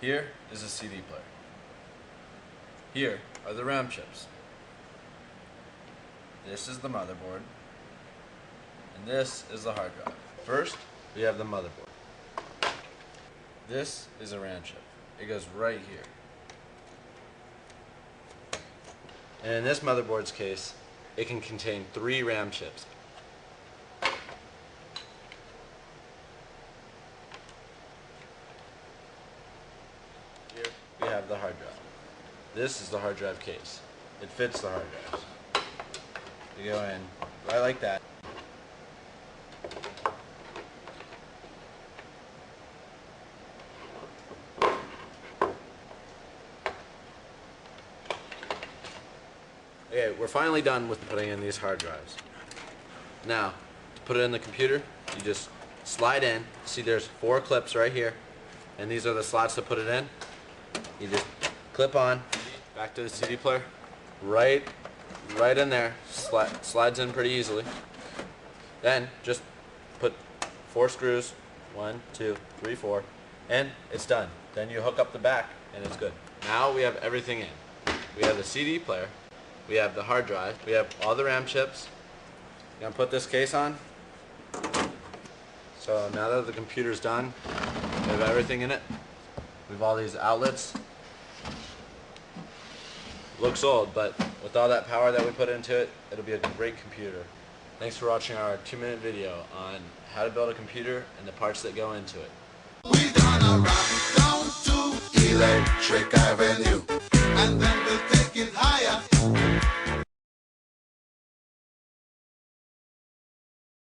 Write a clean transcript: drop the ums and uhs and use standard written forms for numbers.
Here is a CD player. Here are the RAM chips. This is the motherboard. And this is the hard drive. First, we have the motherboard. This is a RAM chip. It goes right here. And in this motherboard's case, it can contain 3 RAM chips. Here we have the hard drive. This is the hard drive case. It fits the hard drives. You go in right like that. Okay, we're finally done with putting in these hard drives. Now, to put it in the computer, you just slide in. See, there's 4 clips right here, and these are the slots to put it in. You just clip on, back to the CD player, right in there, slides in pretty easily. Then just put 4 screws, 1, 2, 3, 4, and it's done. Then you hook up the back, and it's good. Now we have everything in. We have the CD player. We have the hard drive. We have all the RAM chips. I'm going to put this case on. So now that the computer's done, we have everything in it. We have all these outlets. Looks old, but with all that power that we put into it, it'll be a great computer. Thanks for watching our 2-minute video on how to build a computer and the parts that go into it. We're gonna rock down to Electric Avenue, and then we'll take it higher.